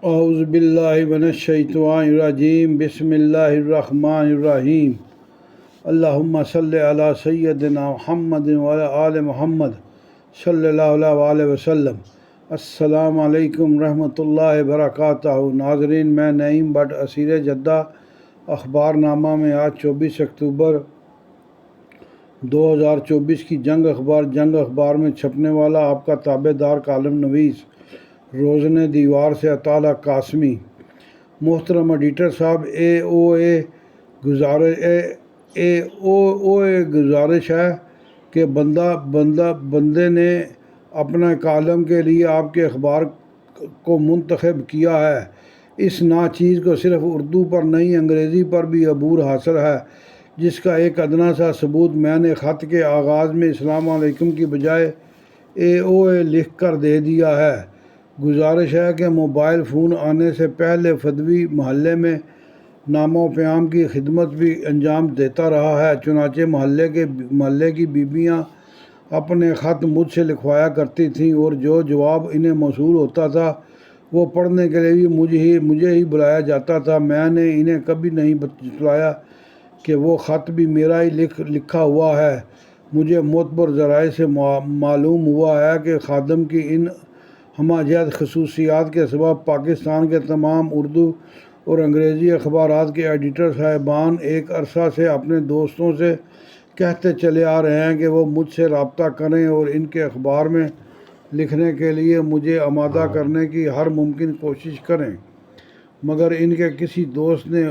اعوذ باللہ من الشیطان الرجیم بسم اللہ الرحمن الرحیم اللہم صلی علی سیدنا محمد وعلی آل محمد صلی اللہ علیہ وسلم۔ السلام علیکم رحمۃ اللہ وبرکاتہ۔ ناظرین، میں نعیم بٹ اسیر جدہ اخبار نامہ میں آج 24 اکتوبر 2024 کی جنگ اخبار میں چھپنے والا آپ کا تابع دار کالم نویس روزن دیوار سے اطالع قاسمی۔ محترم ایڈیٹر صاحب، اے او اے گزارش ہے کہ بندے نے اپنا کالم کے لیے آپ کے اخبار کو منتخب کیا ہے۔ اس ناچیز کو صرف اردو پر نہیں، انگریزی پر بھی عبور حاصل ہے، جس کا ایک ادنا سا ثبوت میں نے خط کے آغاز میں السلام علیکم کی بجائے اے او اے لکھ کر دے دیا ہے۔ گزارش ہے کہ موبائل فون آنے سے پہلے فدوی محلے میں نامہ و پیام کی خدمت بھی انجام دیتا رہا ہے، چنانچہ محلے کی بیویاں اپنے خط مجھ سے لکھوایا کرتی تھیں اور جو جواب انہیں موصول ہوتا تھا وہ پڑھنے کے لیے مجھے ہی بلایا جاتا تھا۔ میں نے انہیں کبھی نہیں بتلایا کہ وہ خط بھی میرا ہی لکھا ہوا ہے۔ مجھے معتبر ذرائع سے معلوم ہوا ہے کہ خادم کی ان ہمہ خصوصیات کے سبب پاکستان کے تمام اردو اور انگریزی اخبارات کے ایڈیٹر صاحبان ایک عرصہ سے اپنے دوستوں سے کہتے چلے آ رہے ہیں کہ وہ مجھ سے رابطہ کریں اور ان کے اخبار میں لکھنے کے لیے مجھے آمادہ کرنے کی ہر ممکن کوشش کریں، مگر ان کے کسی دوست نے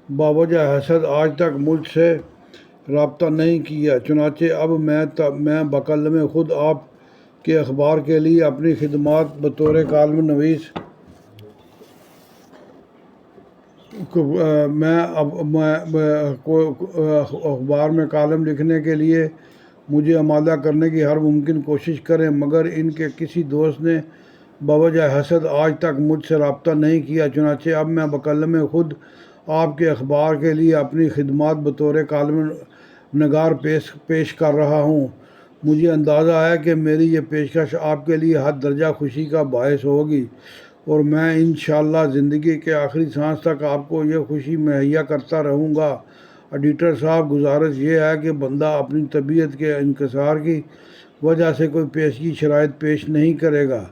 باوجہ حسد آج تک مجھ سے رابطہ نہیں کیا۔ چنانچہ اب میں بقلم خود آپ کے اخبار کے لیے اپنی خدمات بطور کالم نویس اخبار میں کالم لکھنے کے لیے مجھے آمادہ کرنے کی ہر ممکن کوشش کریں، مگر ان کے کسی دوست نے بوجہ حسد آج تک مجھ سے رابطہ نہیں کیا۔ چنانچہ اب میں بقلم خود آپ کے اخبار کے لیے اپنی خدمات بطور کالم نگار پیش کر رہا ہوں۔ مجھے اندازہ ہے کہ میری یہ پیشکش آپ کے لیے حد درجہ خوشی کا باعث ہوگی اور میں انشاءاللہ زندگی کے آخری سانس تک آپ کو یہ خوشی مہیا کرتا رہوں گا۔ ایڈیٹر صاحب، گزارش یہ ہے کہ بندہ اپنی طبیعت کے انکسار کی وجہ سے کوئی پیشگی شرائط پیش نہیں کرے گا،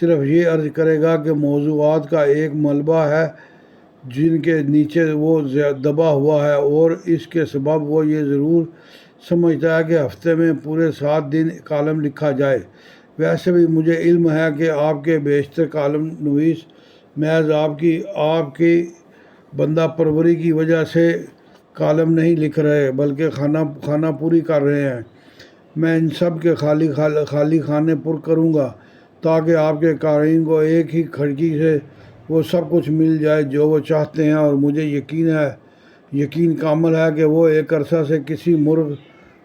صرف یہ عرض کرے گا کہ موضوعات کا ایک ملبہ ہے جن کے نیچے وہ دبا ہوا ہے، اور اس کے سبب وہ یہ ضرور سمجھتا ہے کہ ہفتے میں پورے 7 دن کالم لکھا جائے۔ ویسے بھی مجھے علم ہے کہ آپ کے بیشتر کالم نویس محض آپ کی بندہ پروری کی وجہ سے کالم نہیں لکھ رہے بلکہ خانہ پوری کر رہے ہیں۔ میں ان سب کے خالی خانے پر کروں گا تاکہ آپ کے قارئین کو ایک ہی کھڑکی سے وہ سب کچھ مل جائے جو وہ چاہتے ہیں، اور مجھے یقین کامل ہے کہ وہ ایک عرصہ سے کسی مرغ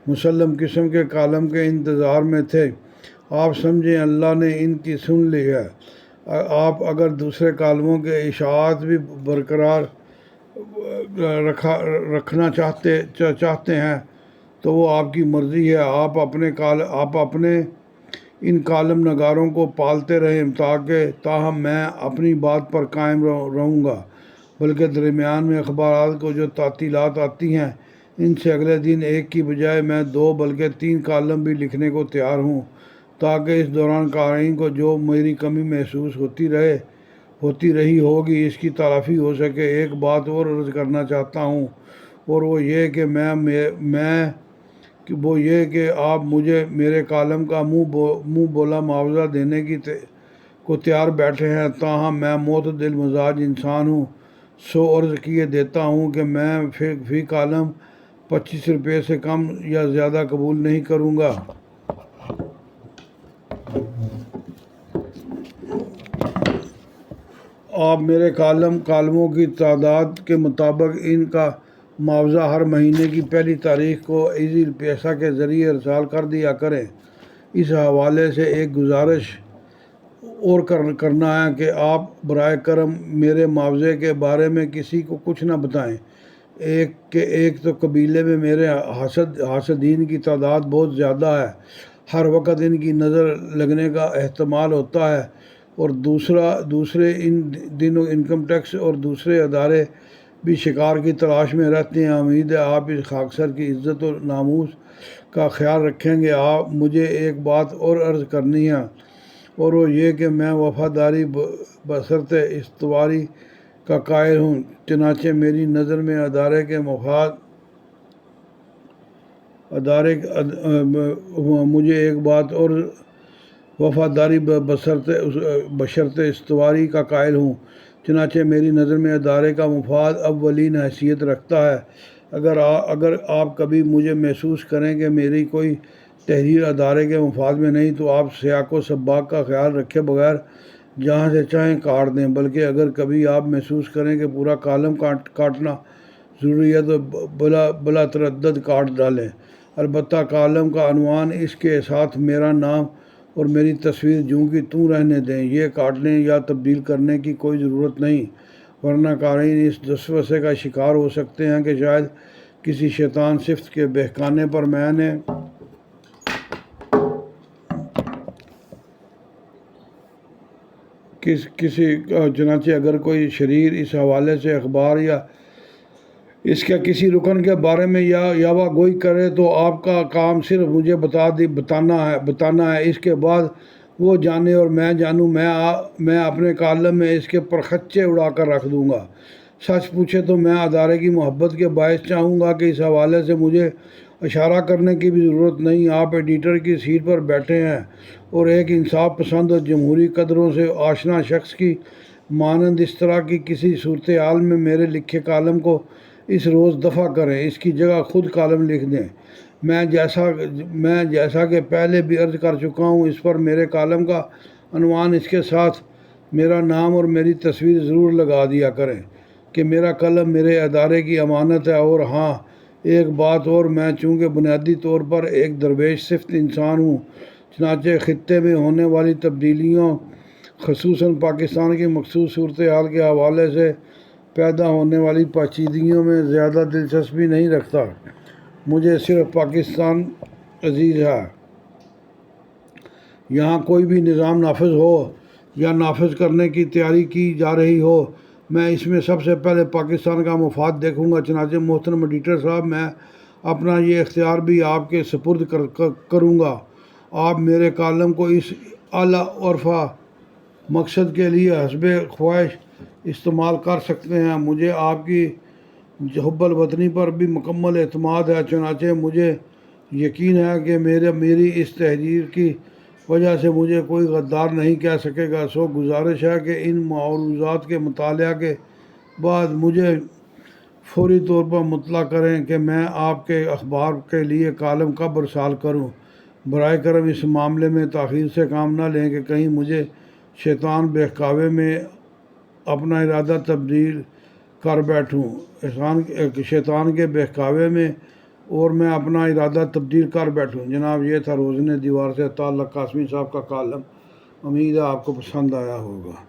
مسلم قسم کے کالم کے انتظار میں تھے۔ آپ سمجھیں اللہ نے ان کی سن لی ہے۔ آپ اگر دوسرے کالموں کے اشاعت بھی برقرار رکھنا چاہتے ہیں تو وہ آپ کی مرضی ہے۔ آپ اپنے ان کالم نگاروں کو پالتے رہیں تاہم میں اپنی بات پر قائم رہوں گا، بلکہ درمیان میں اخبارات کو جو تعطیلات آتی ہیں ان سے اگلے دن ایک کی بجائے میں 2 بلکہ 3 کالم بھی لکھنے کو تیار ہوں، تاکہ اس دوران قارئین کو جو میری کمی محسوس ہوتی رہی ہوگی اس کی تلافی ہو سکے۔ ایک بات اور عرض کرنا چاہتا ہوں، اور وہ یہ کہ آپ مجھے میرے کالم کا منہ بولا معاوضہ دینے کو تیار بیٹھے ہیں، تاہم میں معتدل مزاج انسان ہوں، سو عرض کیے دیتا ہوں کہ میں فی کالم 25 روپے سے کم یا زیادہ قبول نہیں کروں گا۔ آپ میرے کالموں کی تعداد کے مطابق ان کا معاوضہ ہر مہینے کی پہلی تاریخ کو ایزی پیسہ کے ذریعے ارسال کر دیا کریں۔ اس حوالے سے ایک گزارش اور کرنا ہے کہ آپ برائے کرم میرے معاوضے کے بارے میں کسی کو کچھ نہ بتائیں۔ ایک تو قبیلے میں میرے حاسدین کی تعداد بہت زیادہ ہے، ہر وقت ان کی نظر لگنے کا احتمال ہوتا ہے، اور دوسرے ان دنوں انکم ٹیکس اور دوسرے ادارے بھی شکار کی تلاش میں رہتے ہیں۔ امید ہے آپ اس خاکسار کی عزت و ناموس کا خیال رکھیں گے۔ مجھے ایک بات اور عرض کرنی ہے، اور وہ یہ کہ میں وفاداری بصرط استواری کا قائل ہوں، چنانچہ میری نظر میں ادارے کے مفاد مجھے ایک بات اور وفاداری بشرط استواری کا قائل ہوں، چنانچہ میری نظر میں ادارے کا مفاد اولین حیثیت رکھتا ہے۔ اگر آپ کبھی مجھے محسوس کریں کہ میری کوئی تحریر ادارے کے مفاد میں نہیں تو آپ سیاق و سباق کا خیال رکھے بغیر جہاں سے چاہیں کاٹ دیں، بلکہ اگر کبھی آپ محسوس کریں کہ پورا کالم کاٹنا ضروری ہے تو بلا تردد کاٹ ڈالیں۔ البتہ کالم کا عنوان، اس کے ساتھ میرا نام اور میری تصویر جوں کی توں رہنے دیں، یہ کاٹنے یا تبدیل کرنے کی کوئی ضرورت نہیں، ورنہ قارئین اس وسوسے کا شکار ہو سکتے ہیں کہ شاید کسی شیطان صفت کے بہکانے پر میں نے چنانچہ اگر کوئی شریر اس حوالے سے اخبار یا اس کے کسی رکن کے بارے میں یاوہ گوئی کرے تو آپ کا کام صرف مجھے بتانا ہے، اس کے بعد وہ جانے اور میں جانوں، میں اپنے کالم میں اس کے پرخچے اڑا کر رکھ دوں گا۔ سچ پوچھے تو میں ادارے کی محبت کے باعث چاہوں گا کہ اس حوالے سے مجھے اشارہ کرنے کی بھی ضرورت نہیں۔ آپ ایڈیٹر کی سیٹ پر بیٹھے ہیں اور ایک انصاف پسند اور جمہوری قدروں سے آشنا شخص کی مانند اس طرح کی کسی صورتحال میں میرے لکھے کالم کو اس روز دفع کریں، اس کی جگہ خود کالم لکھ دیں۔ میں جیسا کہ پہلے بھی عرض کر چکا ہوں، اس پر میرے کالم کا عنوان، اس کے ساتھ میرا نام اور میری تصویر ضرور لگا دیا کریں کہ میرا قلم میرے ادارے کی امانت ہے۔ اور ہاں، ایک بات اور، میں چونکہ بنیادی طور پر ایک درویش صفت انسان ہوں، چنانچہ خطے میں ہونے والی تبدیلیوں، خصوصاً پاکستان کی مخصوص صورتحال کے حوالے سے پیدا ہونے والی پیچیدگیوں میں زیادہ دلچسپی نہیں رکھتا۔ مجھے صرف پاکستان عزیز ہے۔ یہاں کوئی بھی نظام نافذ ہو یا نافذ کرنے کی تیاری کی جا رہی ہو، میں اس میں سب سے پہلے پاکستان کا مفاد دیکھوں گا۔ چنانچہ محترم ایڈیٹر صاحب، میں اپنا یہ اختیار بھی آپ کے سپرد کروں گا۔ آپ میرے کالم کو اس اعلیٰ عرفہ مقصد کے لیے حسب خواہش استعمال کر سکتے ہیں۔ مجھے آپ کی حب الوطنی پر بھی مکمل اعتماد ہے، چنانچہ مجھے یقین ہے کہ میری اس تحریر کی وجہ سے مجھے کوئی غدار نہیں کہہ سکے گا۔ سو گزارش ہے کہ ان معروضات کے مطالعہ کے بعد مجھے فوری طور پر مطلع کریں کہ میں آپ کے اخبار کے لیے کالم کب ارسال کروں۔ برائے کرم اس معاملے میں تاخیر سے کام نہ لیں کہ کہیں مجھے شیطان بہکاوے میں اپنا ارادہ تبدیل کر بیٹھوں، شیطان کے بہکاوے میں اور میں اپنا ارادہ تبدیل کر بیٹھوں۔ جناب، یہ تھا روزنِ دیوار سے تعلق قاسمی صاحب کا کالم۔ امید ہے آپ کو پسند آیا ہوگا۔